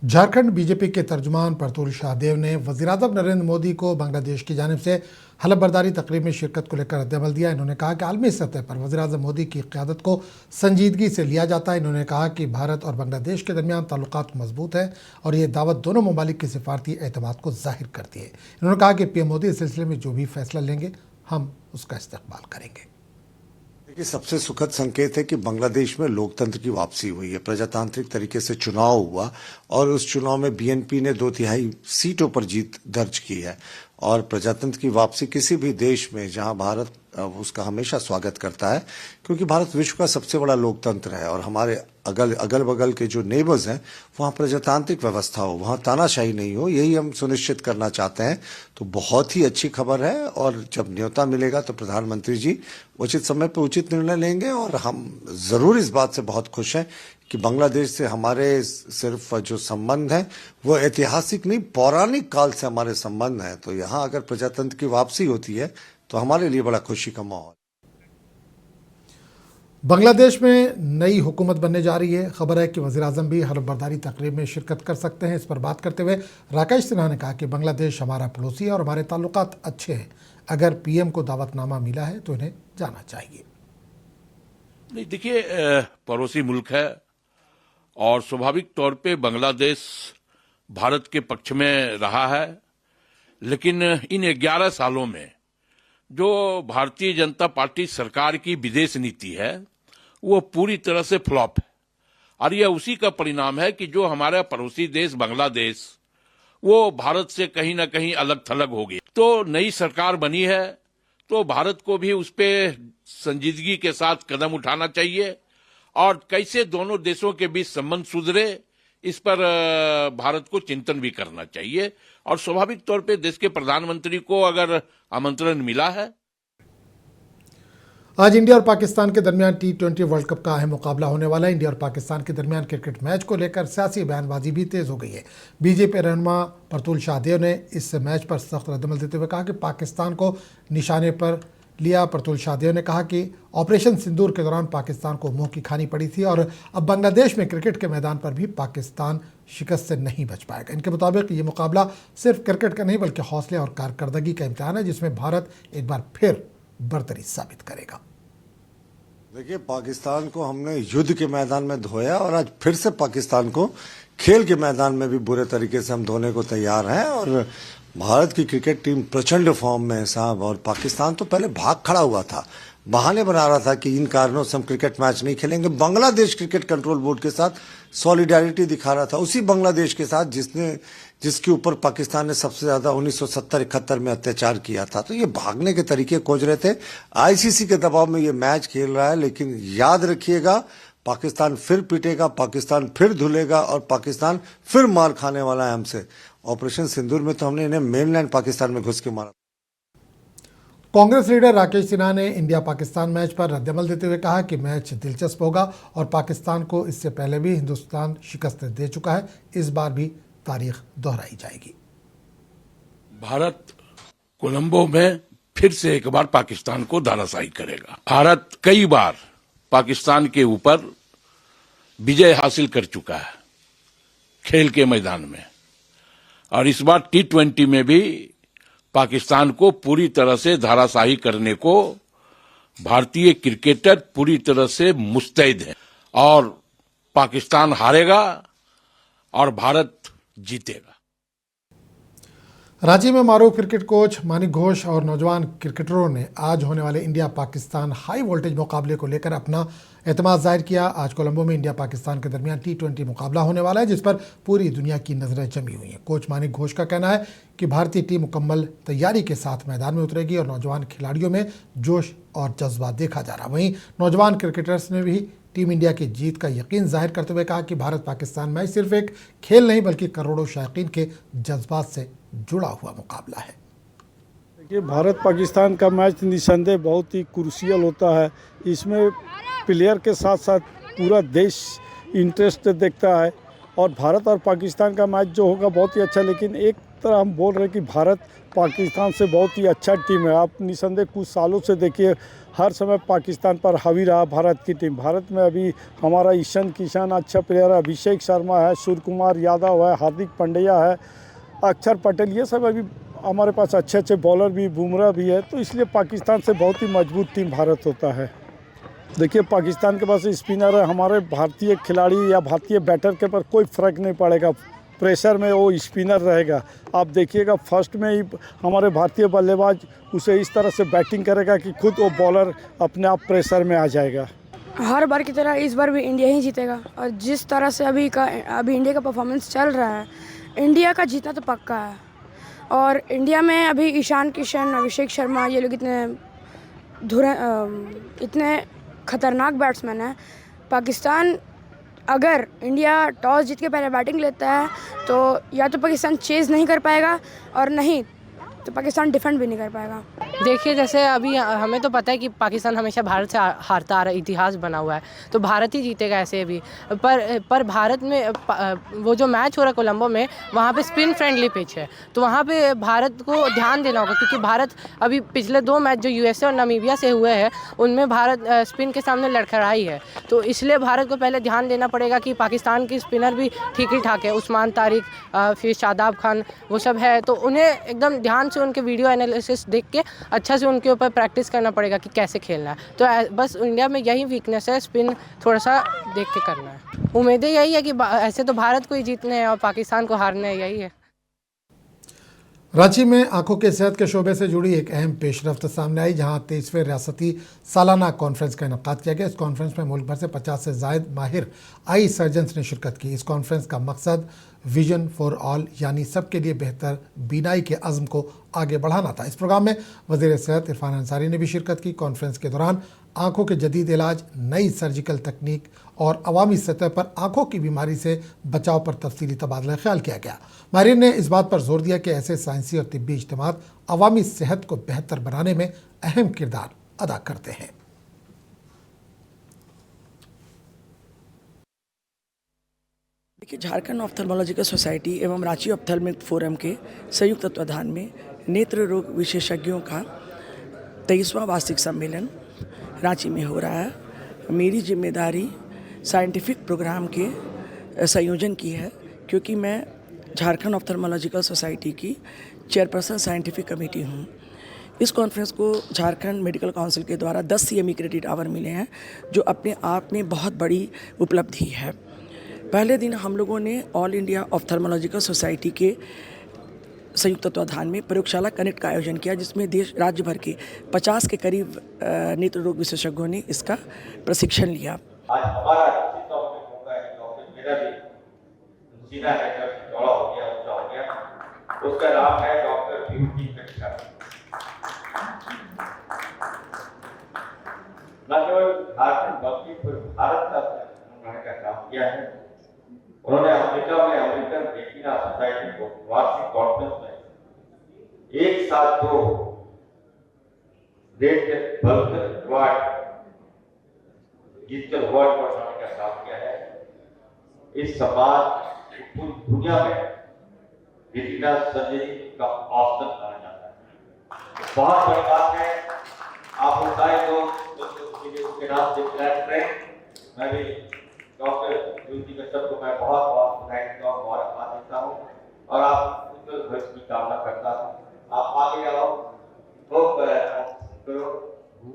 Jharkhand BJP के तर्जुमान परतुल शाहदेव ने वज़ीर-ए-आज़म नरेंद्र मोदी को बांग्लादेश की जानिब से हलफबरदारी तकरीब में शिरकत को लेकर रद्द-ए-अमल दिया। इन्होंने कहा कि आलमी सतह पर वज़ीर-ए-आज़म मोदी की क़यादत को संजीदगी से लिया जाता है। इन्होंने कहा कि भारत और बांग्लादेश के दरमियान ताल्लुकात मजबूत है और ये दावत दोनों ममालिक की सिफारती एतमाद को जाहिर करती है। इन्होंने कहा कि पीएम मोदी इस सिलसिले में जो भी फैसला लेंगे हम उसका इस्तकबाल करेंगे। देखिए, सबसे सुखद संकेत है कि बांग्लादेश में लोकतंत्र की वापसी हुई है। प्रजातांत्रिक तरीके से चुनाव हुआ और उस चुनाव में बीएनपी ने 2/3 सीटों पर जीत दर्ज की है। और प्रजातंत्र की वापसी किसी भी देश में जहां भारत उसका हमेशा स्वागत करता है, क्योंकि भारत विश्व का सबसे बड़ा लोकतंत्र है और हमारे अगल बगल के जो नेबर्स हैं वहाँ प्रजातांत्रिक व्यवस्था हो, वहाँ तानाशाही नहीं हो, यही हम सुनिश्चित करना चाहते हैं। तो बहुत ही अच्छी खबर है और जब न्योता मिलेगा तो प्रधानमंत्री जी उचित समय पर उचित निर्णय लेंगे। और हम जरूर इस बात से बहुत खुश हैं कि बांग्लादेश से हमारे सिर्फ जो संबंध है वो ऐतिहासिक नहीं, पौराणिक काल से हमारे संबंध हैं। तो यहाँ अगर प्रजातंत्र की वापसी होती है तो हमारे लिए बड़ा खुशी का माहौल। बांग्लादेश में नई हुकूमत बनने जा रही है। खबर है कि वज़ीर-ए-आज़म भी हलफबरदारी तकरीब में शिरकत कर सकते हैं। इस पर बात करते हुए राकेश सिन्हा ने कहा कि बांग्लादेश हमारा पड़ोसी है और हमारे ताल्लुकात अच्छे हैं। अगर पीएम को दावतनामा मिला है तो इन्हें जाना चाहिए। नहीं, देखिए, पड़ोसी मुल्क है और स्वाभाविक तौर पे बांग्लादेश भारत के पक्ष में रहा है, लेकिन इन 11 सालों में जो भारतीय जनता पार्टी सरकार की विदेश नीति है वो पूरी तरह से फ्लॉप है। और यह उसी का परिणाम है कि जो हमारा पड़ोसी देश बांग्लादेश वो भारत से कहीं ना कहीं अलग थलग हो गया। तो नई सरकार बनी है तो भारत को भी उस पर संजीदगी के साथ कदम उठाना चाहिए और कैसे दोनों देशों के बीच संबंध सुधरे इस पर भारत को चिंतन भी करना चाहिए। और स्वाभाविक तौर पे देश के प्रधानमंत्री को अगर आमंत्रण मिला है। आज इंडिया और पाकिस्तान के दरमियान T20 वर्ल्ड कप का अहम मुकाबला होने वाला है। इंडिया और पाकिस्तान के दरमियान क्रिकेट मैच को लेकर सियासी बयानबाजी भी तेज हो गई है। बीजेपी रहनुमा परतुल शाहदेव ने इस मैच पर सख्त रद्दमल देते हुए कहा कि पाकिस्तान को निशाने पर लिया। परतुल शाहदेव ने कहा कि ऑपरेशन सिंदूर के दौरान पाकिस्तान को मुंह की खानी पड़ी थी और अब बांग्लादेश में क्रिकेट के मैदान पर भी पाकिस्तान शिकस्त से नहीं बच पाएगा। इनके मुताबिक ये मुकाबला सिर्फ क्रिकेट का नहीं बल्कि हौसले और कारकर्दगी का इम्तिहान है, जिसमें भारत एक बार फिर बरतरी साबित करेगा। देखिए, पाकिस्तान को हमने युद्ध के मैदान में धोया और आज फिर से पाकिस्तान को खेल के मैदान में भी बुरे तरीके से हम धोने को तैयार हैं। और भारत की क्रिकेट टीम प्रचंड फॉर्म में है साहब। और पाकिस्तान तो पहले भाग खड़ा हुआ था, बहाने बना रहा था कि इन कारणों से हम क्रिकेट मैच नहीं खेलेंगे। बांग्लादेश क्रिकेट कंट्रोल बोर्ड के साथ सॉलिडारिटी दिखा रहा था, उसी बांग्लादेश के साथ जिसके ऊपर पाकिस्तान ने सबसे ज्यादा 1970-71 में अत्याचार किया था। तो ये भागने के तरीके खोज रहे थे। आईसीसी के दबाव में ये मैच खेल रहा है, लेकिन याद रखिएगा पाकिस्तान फिर पिटेगा, पाकिस्तान फिर धुलेगा और पाकिस्तान फिर मार खाने वाला है हमसे। ऑपरेशन सिंदूर में तो हमने इन्हें मेनलैंड पाकिस्तान में घुस के मारा। कांग्रेस लीडर राकेश सिन्हा ने इंडिया पाकिस्तान मैच पर रद्दमल देते हुए कहा कि मैच दिलचस्प होगा और पाकिस्तान को इससे पहले भी हिंदुस्तान शिकस्त दे चुका है, इस बार भी तारीख दोहराई जाएगी। भारत कोलंबो में फिर से एक बार पाकिस्तान को धराशायी करेगा। भारत कई बार पाकिस्तान के ऊपर विजय हासिल कर चुका है खेल के मैदान में और इस बार T20 में भी पाकिस्तान को पूरी तरह से धराशायी करने को भारतीय क्रिकेटर पूरी तरह से मुस्तैद हैं और पाकिस्तान हारेगा और भारत जीतेगा। रांची में मारूफ क्रिकेट कोच मानिक घोष और नौजवान क्रिकेटरों ने आज होने वाले इंडिया पाकिस्तान हाई वोल्टेज मुकाबले को लेकर अपना एतमाद जाहिर किया। आज कोलंबो में इंडिया पाकिस्तान के दरमियान T20 मुकाबला होने वाला है, जिस पर पूरी दुनिया की नजरें जमी हुई हैं। कोच मानिक घोष का कहना है कि भारतीय टीम मुकम्मल तैयारी के साथ मैदान में उतरेगी और नौजवान खिलाड़ियों में जोश और जज्बा देखा जा रहा है। वहीं नौजवान क्रिकेटर्स ने भी टीम इंडिया की जीत का यकीन जाहिर करते हुए कहा कि भारत पाकिस्तान मैच सिर्फ एक खेल नहीं बल्कि करोड़ों शायकीन के जज्बात से जुड़ा हुआ मुकाबला है। देखिए, भारत पाकिस्तान का मैच निसंदेह बहुत ही क्रूशियल होता है। इसमें प्लेयर के साथ साथ पूरा देश इंटरेस्ट देखता है और भारत और पाकिस्तान का मैच जो होगा बहुत ही अच्छा। लेकिन एक तरह हम बोल रहे हैं कि भारत पाकिस्तान से बहुत ही अच्छा टीम है। आप निसंदेह कुछ सालों से देखिए, हर समय पाकिस्तान पर हावी रहा भारत की टीम। भारत में अभी हमारा ईशान किशन अच्छा प्लेयर है, अभिषेक शर्मा है, सूर्य कुमार यादव है, हार्दिक पांड्या है, अक्षर पटेल, ये सब अभी हमारे पास अच्छे अच्छे बॉलर भी, बुमराह भी है। तो इसलिए पाकिस्तान से बहुत ही मजबूत टीम भारत होता है। देखिए, पाकिस्तान के पास स्पिनर है, हमारे भारतीय खिलाड़ी या भारतीय बैटर के पर कोई फ़र्क नहीं पड़ेगा, प्रेशर में वो स्पिनर रहेगा। आप देखिएगा, फर्स्ट में ही हमारे भारतीय बल्लेबाज उसे इस तरह से बैटिंग करेगा कि खुद वो बॉलर अपने आप प्रेशर में आ जाएगा। हर बार की तरह इस बार भी इंडिया ही जीतेगा, और जिस तरह से अभी इंडिया का परफॉर्मेंस चल रहा है, इंडिया का जीतना तो पक्का है। और इंडिया में अभी ईशान किशन, अभिषेक शर्मा, ये लोग इतने खतरनाक बैट्समैन हैं। पाकिस्तान, अगर इंडिया टॉस जीत के पहले बैटिंग लेता है तो या तो पाकिस्तान चेज़ नहीं कर पाएगा, और नहीं तो पाकिस्तान डिफेंड भी नहीं कर पाएगा। देखिए, जैसे अभी हमें तो पता है कि पाकिस्तान हमेशा भारत से हारता आ रहा है, इतिहास बना हुआ है, तो भारत ही जीतेगा ऐसे भी। पर भारत में वो जो मैच हो रहा है कोलंबो में, वहाँ पे स्पिन फ्रेंडली पिच है, तो वहाँ पे भारत को ध्यान देना होगा, क्योंकि भारत अभी पिछले 2 मैच जो यूएसए और नामीबिया से हुए हैं, उनमें भारत स्पिन के सामने लड़खड़ाई है। तो इसलिए भारत को पहले ध्यान देना पड़ेगा कि पाकिस्तान की स्पिनर भी ठीक ही ठाक है, उस्मान तारिक, फिर शादाब खान, वो सब है, तो उन्हें एकदम ध्यान से उनके वीडियो एनालिसिस देख के अच्छा से उनके ऊपर प्रैक्टिस करना पड़ेगा कि कैसे खेलना है। तो बस इंडिया में यही वीकनेस है, स्पिन थोड़ा सा देख के करना है। उम्मीदें यही है कि ऐसे तो भारत को ही जीतने हैं और पाकिस्तान को हारने हैं, यही है। रांची में आंखों के सेहत के शोबे से जुड़ी एक अहम पेशरफ्त सामने आई, जहां 23वें रियासती सालाना कॉन्फ्रेंस का इनेकाद किया गया। इस कॉन्फ्रेंस में मुल्क भर से 50 से ज़ायद माहिर आई सर्जन्स ने शिरकत की। इस कॉन्फ्रेंस का मकसद विजन फॉर ऑल, यानी सबके लिए बेहतर बीनाई के अज़्म को आगे बढ़ाना था। इस प्रोग्राम में वज़ीर सेहत इरफान अंसारी ने भी शिरकत की। कॉन्फ्रेंस के दौरान आंखों के जदीद इलाज, नई सर्जिकल तकनीक और अवामी सतह पर आंखों की बीमारी से बचाव पर तफसीली तबादला ख्याल किया गया। माहिरीन ने इस बात पर जोर दिया कि ऐसे साइंसी और तिब्बी इज्तिमात अवामी सेहत को बेहतर बनाने में अहम किरदार अदा करते हैं। देखिए, झारखंड ऑप्थेल्मोलॉजिकल सोसाइटी एवं रांची ऑप्थेल्मिक फोरम के संयुक्त तत्वाधान में नेत्र रोग विशेषज्ञों का 23वां वार्षिक सम्मेलन रांची में हो रहा है। मेरी जिम्मेदारी साइंटिफिक प्रोग्राम के संयोजन की है, क्योंकि मैं झारखंड ऑप्थेल्मोलॉजिकल सोसाइटी की चेयरपर्सन साइंटिफिक कमेटी हूँ। इस कॉन्फ्रेंस को झारखंड मेडिकल काउंसिल के द्वारा 10 CME क्रेडिट आवर मिले हैं, जो अपने आप में बहुत बड़ी उपलब्धि है। पहले दिन हम लोगों ने ऑल इंडिया ऑप्थेल्मोलॉजिकल सोसाइटी के संयुक्त तत्वाधान में प्रयोगशाला कनेक्ट का आयोजन किया, जिसमें देश राज्य भर के 50 के करीब नेत्र रोग विशेषज्ञों ने इसका प्रशिक्षण लिया। आज हमारा निश्चित तौर पे मौका है, डॉक्टर मेरा भी सीना है जब चौड़ा हो गया, ऊंचा हो गया, उसका नाम है डॉक्टर विभूति कटका। न केवल झारखंड बल्कि पूरे भारत का उन्होंने का काम किया है। उन्होंने अमेरिका में अमेरिकन रेटिना सोसाइटी को वार्षिक कॉन्फ्रेंस में एक साथ 2 देश के बल्क अवार्ड डिजिटल अवार्ड बढ़ाने का काम किया है। इस समाज पूरी दुनिया में रेटिना सर्जरी का औसत माना जाता है। बहुत बड़ी बात है। आप बताएं तो उसके नाम से प्लान करें। मैं भी डॉक्टर ज्योति कश्यप को मैं बहुत बहुत बधाई देता हूँ, मुबारकबाद देता हूँ, और आप उज्जवल भविष्य की कामना करता हूँ। आप आगे आओ, खूब करो,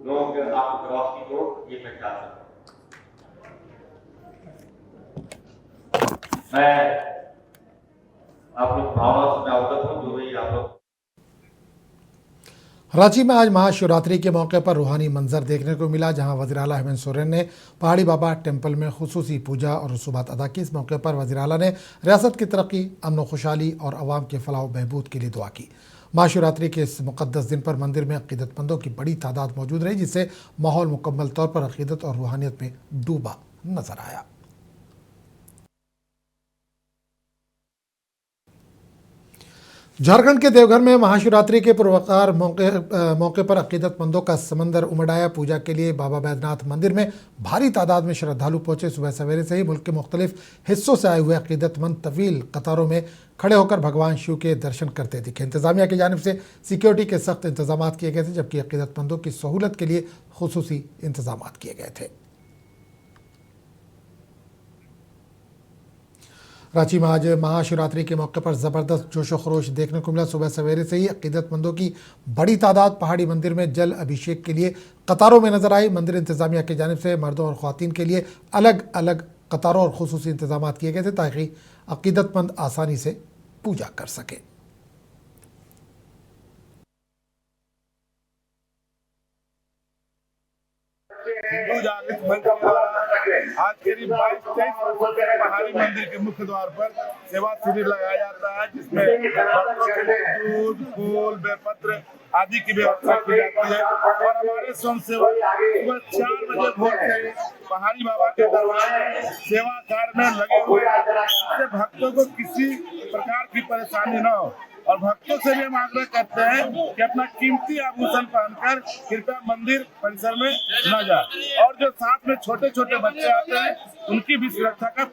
लोगों के आपको रोशनी दो, ये मैं चाहता हूँ। मैं आप लोग भावना से अवगत हूँ, जो भी आप लोग। रांची में आज महाशिवरात्रि के मौके पर रूहानी मंजर देखने को मिला, जहां वज़ीर आला हेमंत सोरेन ने पहाड़ी बाबा टेम्पल में खुसूसी पूजा और रसूमात अदा की। इस मौके पर वज़ीर आला ने रियासत की तरक्की, अमन खुशहाली और अवाम के फलाह व बहबूद के लिए दुआ की। महाशिवरात्रि के इस मुक़द्दस दिन पर मंदिर में अक़ीदतमंदों की बड़ी तादाद मौजूद रही, जिससे माहौल मुकम्मल तौर पर अक़ीदत और रूहानियत में डूबा नजर आया। झारखंड के देवघर में महाशिवरात्रि के पूर्वकार मौके पर अकीदतमंदों का समंदर उमड़ आया। पूजा के लिए बाबा बैद्यनाथ मंदिर में भारी तादाद में श्रद्धालु पहुंचे। सुबह सवेरे से ही मुल्क के मुख्तलिफ हिस्सों से आए हुए अकीदतमंद तवील कतारों में खड़े होकर भगवान शिव के दर्शन करते दिखे। इंतजामिया की जानिब से सिक्योरिटी के सख्त इंतजाम किए गए थे, जबकि अकीदतमंदों की सहूलत के लिए खुसूसी इंतजाम किए गए थे। रांची में आज महाशिवरात्रि के मौके पर ज़बरदस्त जोशो खरोश देखने को मिला। सुबह सवेरे से ही अकीदतमंदों की बड़ी तादाद पहाड़ी मंदिर में जल अभिषेक के लिए कतारों में नजर आई। मंदिर इंतजामिया की जानिब से मर्दों और ख़वातीन के लिए अलग अलग कतारों और खुसूसी इंतजाम किए गए थे ताकि अकीदतमंद आसानी से पूजा कर सके। हिंदू जागृत मंच के द्वारा आज करीब 22-23 पहाड़ी मंदिर के मुख्य द्वार पर सेवा शिविर लगाया जाता है, जिसमें भक्तों के लिए दूध, फूल, बेलपत्र आदि की व्यवस्था की जाती है। और हमारे स्वयंसेवक सुबह 4 बजे भोर से पहाड़ी बाबा के दरबार में सेवा कार्य में लगे हुए हैं, जिससे भक्तों को किसी प्रकार की परेशानी न हो। और भक्तों से भी हम आग्रह करते हैं कि अपना कीमती आभूषण पहनकर कृपया मंदिर परिसर में न जाए। और जो साथ में छोटे छोटे बच्चे आते हैं उनकी भी सुरक्षा का